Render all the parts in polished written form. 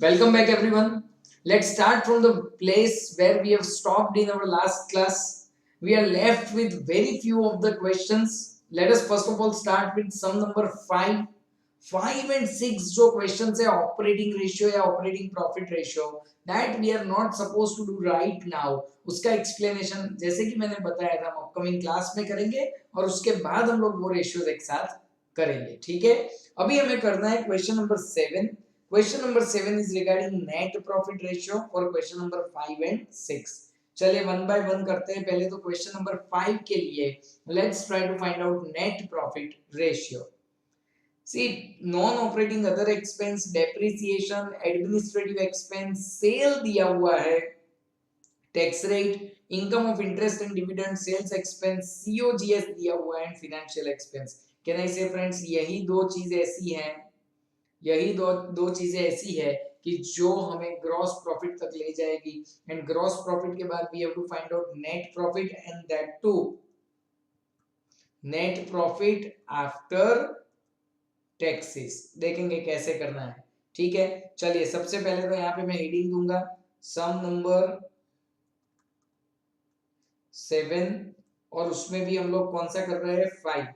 Welcome back, everyone. Let's start from the place where we have stopped in our last class. We are left with very few of the questions. Let us first of all start with sum number 5. 5 and 6 जो questions है operating ratio या operating profit ratio that we are not supposed to do right now. उसका explanation जैसे कि मैंने बताया था हम upcoming class में करेंगे और उसके बाद हम लोग वो ratios एक साथ करेंगे. ठीक है, अभी हमें करना है question number 7. Question number 7 is regarding net profit ratio for question number 5 and 6. चलिए वन बाय वन करते हैं. पहले तो क्वेश्चन नंबर 5 के लिए let's try to find out net profit ratio. See non operating other expense, depreciation, administrative expense, sale दिया हुआ है, tax rate, income of interest and dividend, sales expense, COGS दिया हुआ है and financial expense. Can I say friends यही दो चीज ऐसी हैं, यही दो चीजें ऐसी है कि जो हमें ग्रॉस प्रॉफिट तक ले जाएगी. एंड ग्रॉस प्रॉफिट के बाद we have to find out net profit and that too net profit after taxes. देखेंगे कैसे करना है. ठीक है, चलिए सबसे पहले तो यहाँ पे मैं हेडिंग दूंगा सम नंबर 7 और उसमें भी हम लोग कौन सा कर रहे हैं 5.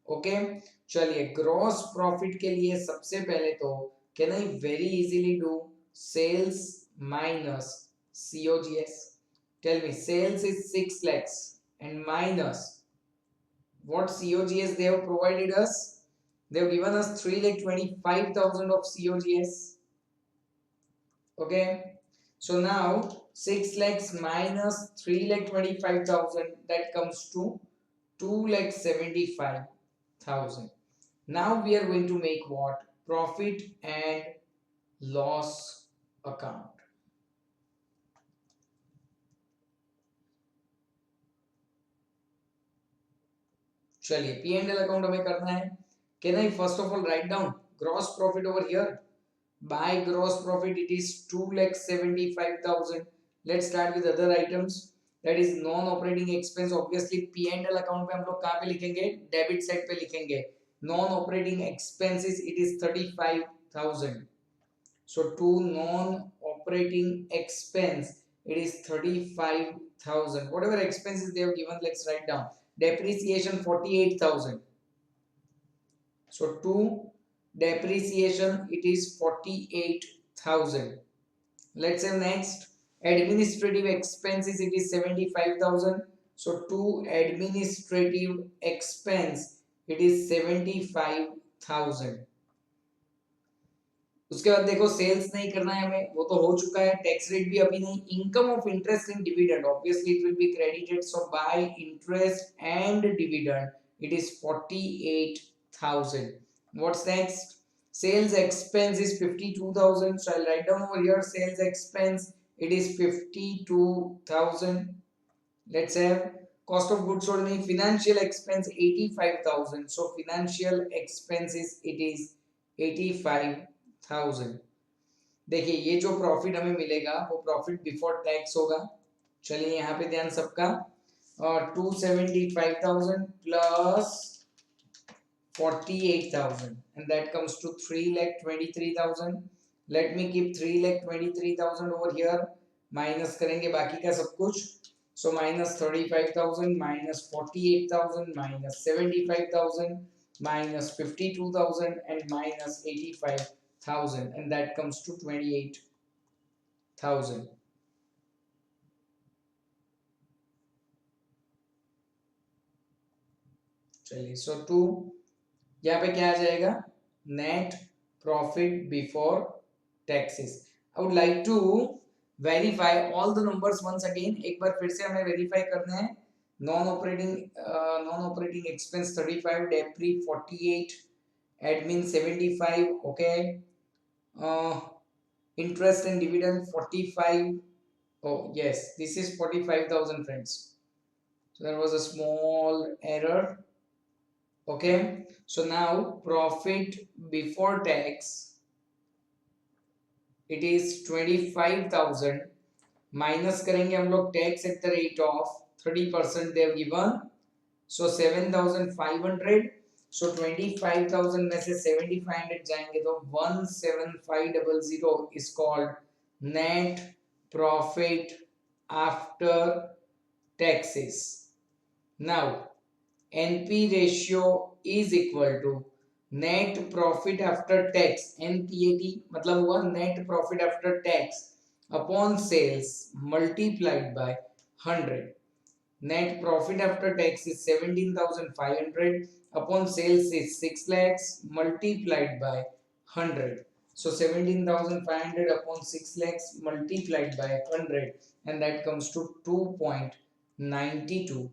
ओके, चलिए ग्रॉस प्रॉफिट के लिए सबसे पहले तो can I very easily do sales minus COGS. Tell me sales is 6 lakhs and minus what COGS they have provided us. They have given us 3,25,000 of COGS. Okay, so now 6 lakhs minus 3,25,000 that comes to 2,75,000. Now we are going to make what? Profit and loss account. चलिए P and L account हमें करना है. Can I first of all write down gross profit over here. By gross profit it is 2,75,000. Let's start with other items. That is non operating expense. Obviously P and L account पे हम लोग कहां पे लिखेंगे? Debit side पे लिखेंगे. Non operating expenses it is 35,000. So to non-operating expense, it is 35,000. Whatever expenses they have given, let's write down. Depreciation 48,000. So to depreciation, it is 48,000. Let's say next administrative expenses, it is 75,000. So to administrative expense, it is 75,000. उसके बाद देखो sales नहीं करना है हमें, वो तो हो चुका है. टैक्स रेट भी अभी नहीं. Income of interest and dividend obviously it will be credited. So by interest and dividend it is 48,000. What's next? Sales expense is 52,000. So I write down over here sales expense it is 52,000. Let's have cost of goods sold नहीं. Financial expense 85,000. So financial expenses it is 85,000. देखिए ये जो profit हमें मिलेगा वो profit before tax होगा. चलिए यहाँ पे ध्यान सबका. 275,000 plus 48,000 and that comes to 3,23,000. Let me keep 3,23,000 over here. Minus करेंगे बाकी का सब कुछ. So minus 35,000 minus 48,000 minus 75,000 minus 52,000 and minus 85,000 and that comes to 28,000. चलिए so 2 यहाँ पे क्या आ जाएगा? Net profit before taxes. I would like to verify all the numbers once again. एक बार फिर से हमें वेरीफाई करना है. नॉन ऑपरेटिंग एक्सपेंस 35, डेप्री 48, admin 75. Okay, interest and dividend 45. Oh yes, this is 45,000 friends. So there was a small error. Okay, so now profit before tax it is 25,000. Minus करेंगे हम लोग tax at the rate of 30% they have given. So 7,500. सो 25,000 में से 7500 जाएंगे तो 17500 is called net profit after taxes. Now NP ratio is equal to net profit after tax, NPAT मतलब हुआ net profit after tax upon sales multiplied by 100. Net profit after tax is 17,500 upon sales is 6 lakhs multiplied by 100. So 17,500 upon 6 lakhs multiplied by 100 and that comes to 2.92%.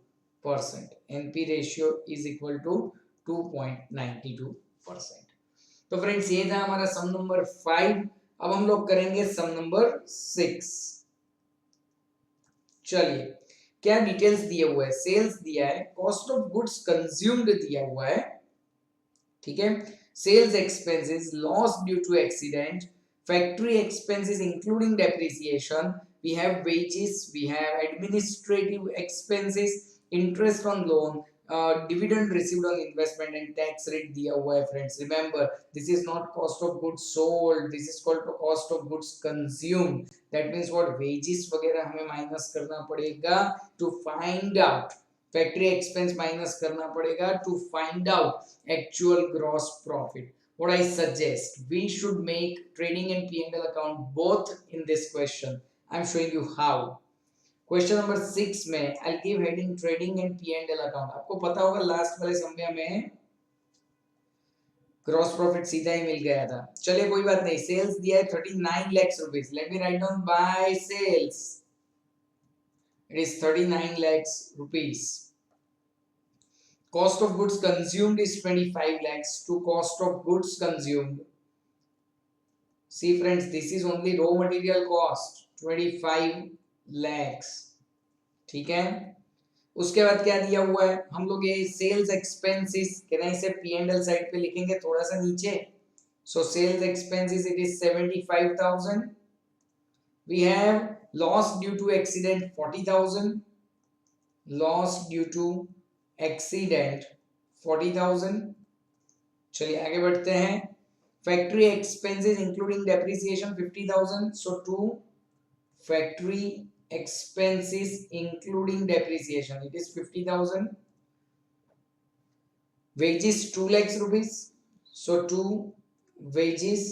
NP ratio is equal to 2.92%. तो friends ये था हमारा सम number 5. अब हम लोग करेंगे सम number 6. चलिए क्या डिटेल्स दिए हुए है. सेल्स दिया है, कॉस्ट ऑफ गुड्स कंज्यूम्ड दिया हुआ है, ठीक है. Sales expenses, loss due to accident, factory expenses including depreciation, we have wages, we have administrative expenses, interest on loan, dividend received on investment and tax rate दिया हुआ है. Friends remember this is not cost of goods sold, this is called cost of goods consumed. That means what, wages वगैरह हमें minus करना पड़ेगा to find out, factory expense minus करना पड़ेगा to find out actual gross profit. What I suggest, we should make trading and P&L account both in this question. I'm showing you how. Question number 6 में I'll give heading trading and P&L account. आपको पता होगा last वाले समय में gross profit सीधा ही मिल गया था. चलिए कोई बात नहीं. सेल्स दिया है 39 lakh rupees. Let me write down by sales. It is 39 lakhs rupees. Cost of goods consumed is 25 lakhs. To cost of goods consumed, see friends, this is only raw material cost 25 lakhs. ठीक है. उसके बाद क्या दिया हुआ है, हम लोग ये सेल्स एक्सपेंसेस कहना है, इसे P&L साइड पे लिखेंगे थोड़ा सा नीचे. So sales expenses it is 75,000. We have loss due to accident 40,000. Loss due to accident 40,000. चलिए आगे बढ़ते हैं. Factory expenses including depreciation 50,000. So to factory expenses including depreciation it is 50,000. Wages 2 lakhs rupees. So to wages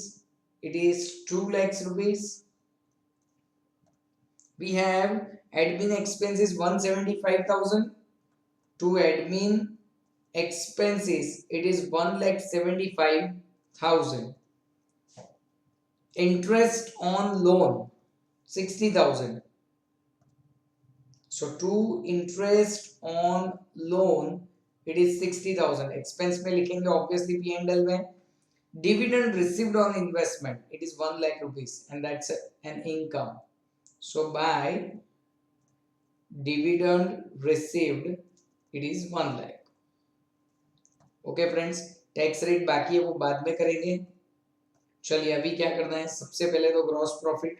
it is 2 lakhs rupees. We have admin expenses 175,000. To admin expenses it is 1,75,000. Interest on loan 60,000. So to interest on loan it is 60,000. Expense में लिखेंगे obviously P&L में. Dividend received on investment it is 1 lakh rupees and that's an income. So by dividend received it is 1 lakh. Okay friends, tax rate बाकी है वो बाद में करेंगे. चलिए अभी क्या करना है, सबसे पहले तो ग्रॉस प्रॉफिट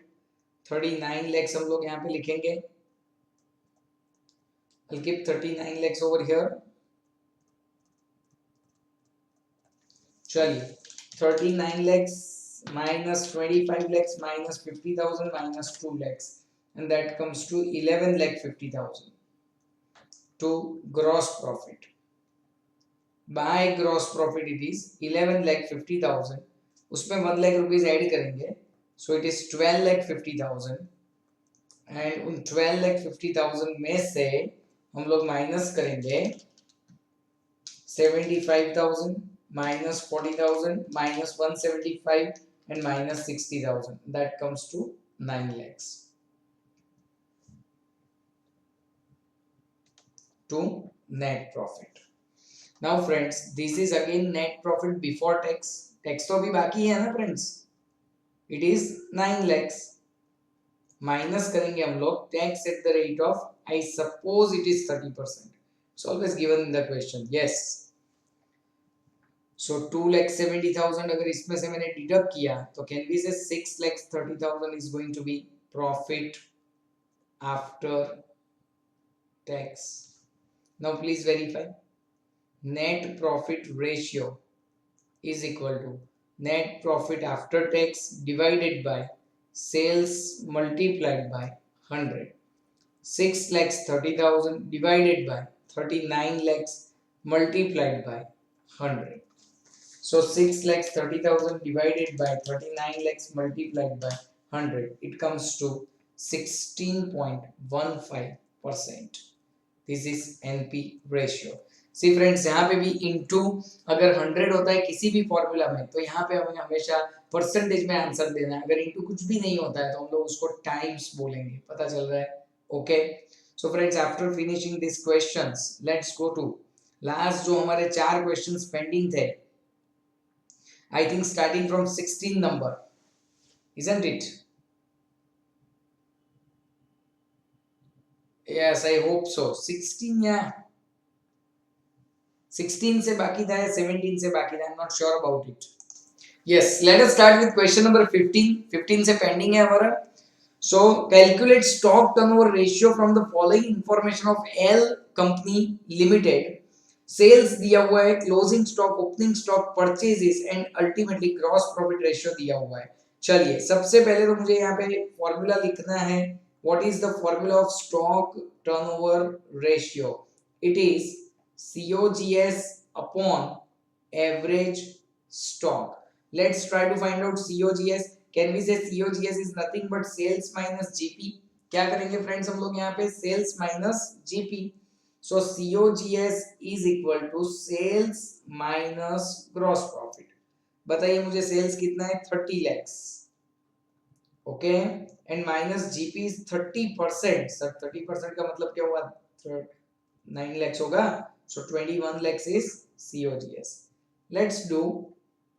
39 lakhs हम लोग यहाँ पे लिखेंगे. I'll keep 39 lakhs over here. चलिए 39 lakhs minus 25 lakhs minus 50,000 minus 2 lakhs and that comes to 11 lakh 50,000 to gross profit. By gross profit it is 11 lakh 50,000. उसमें 1 lakh rupees ऐड करेंगे. So it is 12 lakh 50,000 and उन 12 lakh 50,000 में से हम लोग minus करेंगे 75,000 minus 40,000 minus 175 and minus 60,000. That comes to 9 lakhs to net profit. Now friends, this is again net profit before tax. Tax तो अभी बाकी है ना friends. It is 9 lakhs. Minus करेंगे हम लोग tax at the rate of, I suppose it is 30%. It's always given in the question. Yes. So 2,70,000 अगर इसमें से मैंने डिडक्ट किया तो can we say 6,30,000 is going to be profit after tax. Now please verify. net profit ratio is equal to net profit after tax divided by sales multiplied by 100. 6 lakhs 30,000 divided by 39 lakhs multiplied by 100. So 6 lakhs 30,000 divided by 39 lakhs multiplied by 100. It comes to 16.15%. This is NP ratio. See friends यहाँ पे भी into अगर 100 होता है किसी भी formula में तो यहाँ पे हमें हमेशा परसेंटेज में आंसर देना है. अगर इनटू कुछ भी नहीं होता है तो हम लोग उसको टाइम्स बोलेंगे. पता चल रहा है? Okay. So friends after finishing this questions let's go to last जो हमारे 4 क्वेश्चंस पेंडिंग थे. I think starting from 16 number, isn't it? Yes, I hope so. 16 या 16 से बाकी था या 17 से बाकी था, I am not sure about it. Yes, let us start with question number 15. 15 से पेंडिंग है हमारा. So calculate stock turnover ratio from the following information of L company limited. Sales दिया हुआ है, closing stock, opening stock, purchases and ultimately gross profit ratio दिया हुआ है. चलिए सबसे पहले तो मुझे यहाँ पे फॉर्मूला लिखना है. What is the formula of stock turnover ratio? It is COGS upon average stock. Let's try to find out COGS. Can we say COGS is nothing but sales minus GP? क्या करेंगे friends हम लोग यहाँ पे sales minus GP. So COGS is equal to sales minus gross profit. बताइए मुझे sales कितना है? 30 lakhs. Okay and minus GP is 30%. Sir 30% का मतलब क्या हुआ? 9 lakhs होगा. So 21 lakhs is COGS. Let's do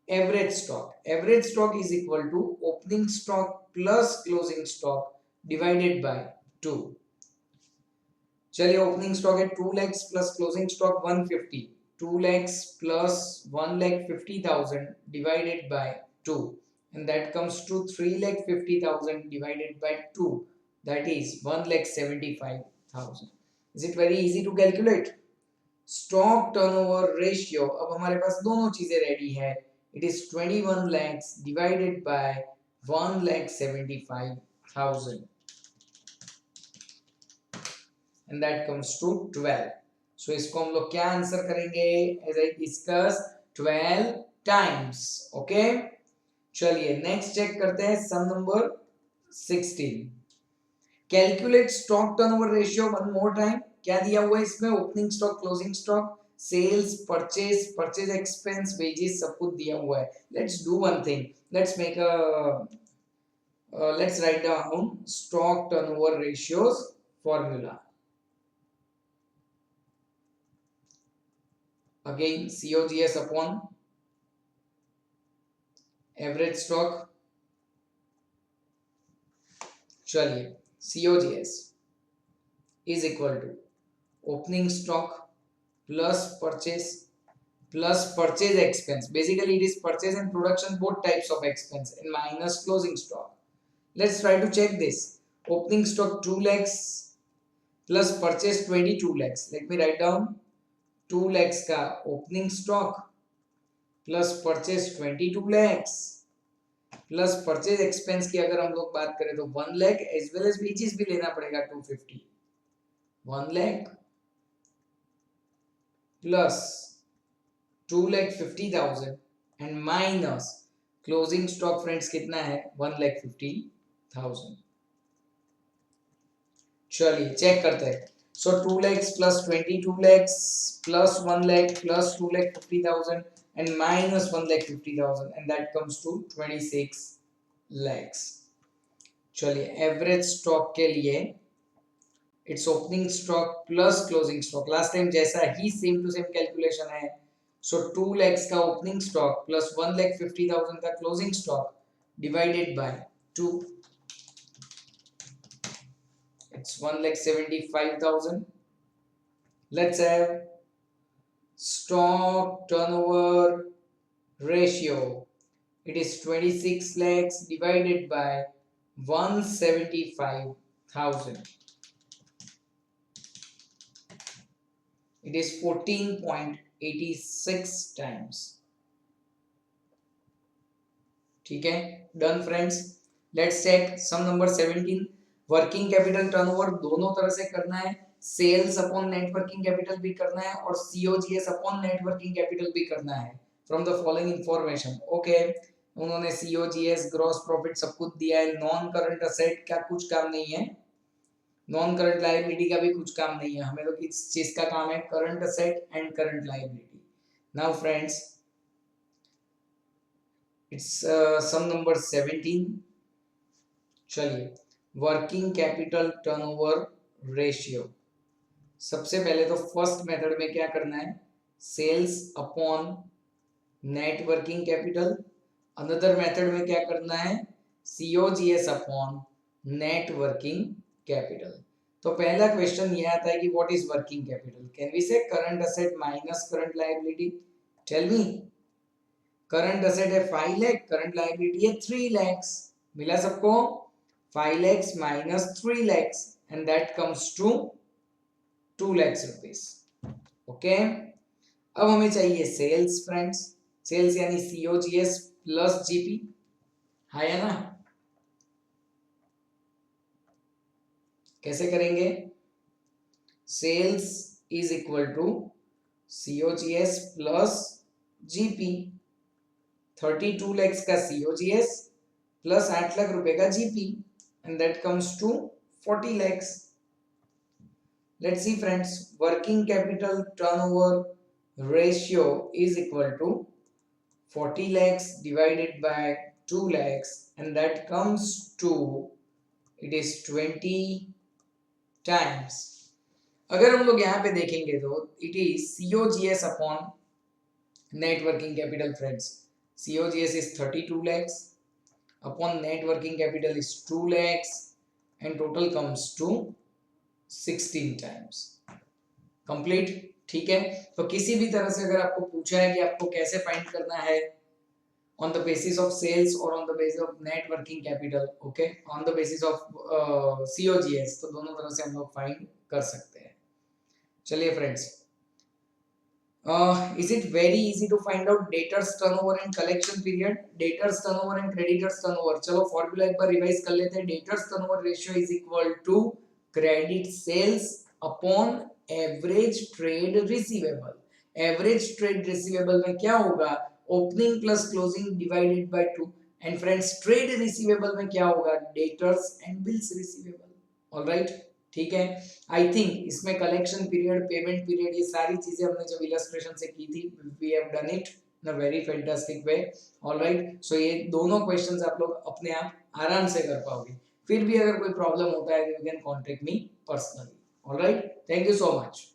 average stock. Average stock is equal to opening stock plus closing stock divided by 2. चलिए opening stock है 2 lakhs plus closing stock 150. 2 lakhs plus 1,50,000 divided by 2. And that comes to 3,50,000 divided by 2. That is 1,75,000. Is it very easy to calculate? Stock turnover ratio. अब हमारे पास दोनों चीजें ready है. It is 21 lakhs divided by 1,75,000 and that comes to 12. So इसको हम लोग क्या आंसर करेंगे? As I discuss 12 times. Okay चलिए नेक्स्ट चेक करते हैं sum number 16. Calculate stock turnover ratio one more time. क्या दिया हुआ है इसमें? Opening stock, closing stock, sales, purchase, purchase expense, wages सब कुछ दिया हुआ है. Let's do one thing. Let's make let's write down stock turnover ratios formula. Again COGS upon average stock. चलिए COGS is equal to opening stock plus purchase expense. Basically it is purchase and production, both types of expense, and minus closing stock. Let's try to check this. Opening stock 2 lakhs plus purchase 22 lakhs. Let me write down 2 lakhs का opening stock plus purchase 22 lakhs plus purchase expense की अगर हम लोग बात करें तो 1 lakh as well as wages भी लेना पड़ेगा 250. 1 lakh plus 2,50,000 and minus closing stock friends कितना है? 1,50,000. चलिए चेक करते हैं. So 2 lakhs plus 22 lakhs plus 1 lakh plus 2,50,000 and minus 1,50,000 and that comes to 26 lakhs. चलिए एवरेज स्टॉक के लिए it's opening stock plus closing stock. Last time जैसा ही सेम टू सेम कैलकुलेशन है. सो 2 lakhs का opening stock plus 1,50,000 का closing stock divided by 2. It's 1,75,000. Let's have stock turnover ratio. It is 26 lakhs divided by 175,000. It is 14.8%. 86 times. ठीक है, done friends. Let's check sum number 17। Working capital turnover दोनों तरह से करना है, sales upon net working capital भी करना है और COGS upon net working capital भी करना है from the following information. Okay, उन्होंने सीओजीएस ग्रॉस प्रॉफिट सब कुछ दिया है, नॉन करंट असेट का कुछ काम नहीं है, नॉन करंट लायबिलिटी का भी कुछ काम नहीं है, हमें तो किस चीज का काम है, current asset and current liability. Now friends, it's sum number 17। चलिए, वर्किंग कैपिटल टर्नओवर रेशियो। सबसे पहले तो फर्स्ट मेथड में क्या करना है, sales upon net working capital. Another method में क्या करना है, COGS upon net working capital. तो पहला क्वेश्चन ये आता है कि what is working capital, can we say current asset minus current liability. Tell me, current asset है 5 लाख, करंट लायबिलिटी है 3 lakhs, मिला सबको, 5 lakhs minus 3 lakhs and that comes to 2 lakhs rupees। Okay, अब हमें चाहिए सेल्स फ्रेंड्स, सेल्स यानी COGS plus GP, है ना। कैसे करेंगे, sales is equal to COGS plus GP, 32 lakhs का सीओजीएस प्लस 8 लाख रुपए का GP and that comes to 40 lakhs। Let's see friends, working capital turnover ratio is equal to 40 lakhs divided by 2 lakhs and that comes to, it is 20 times। अगर हम लोग यहाँ पे देखेंगे तो it is COGS upon net working capital friends। COGS is 32 lakhs upon net working capital is 2 lakhs and total comes to 16 times। Complete, ठीक है। तो किसी भी तरह से अगर आपको पूछा है कि आपको कैसे फाइंड करना है on the basis of sales और on the basis of net working capital, okay, on the basis of COGS, तो दोनों तरह से हम लोग फाइंड कर सकते हैं। चलिए friends, is it very easy to find out debtors turnover and collection period, debtors turnover and creditors turnover। चलो फॉर्मूला एक बार रिवाइज कर लेते हैं। debtors turnover ratio is equal to credit sales upon average trade receivable। average trade receivable में क्या होगा, opening plus closing divided by 2 and friends trade receivable में क्या होगा, debtors and bills receivable. Alright, ठीक है। आई थिंक इसमें collection period, payment period, ये सारी चीजें हमने जब इलस्ट्रेशन से की थी, we have done it in a very fantastic way. Alright, so ये दोनों क्वेश्चंस आप लोग अपने आप आराम से कर पाओगे। फिर भी अगर कोई प्रॉब्लम होता है you can contact me personally. Alright, thank you so much.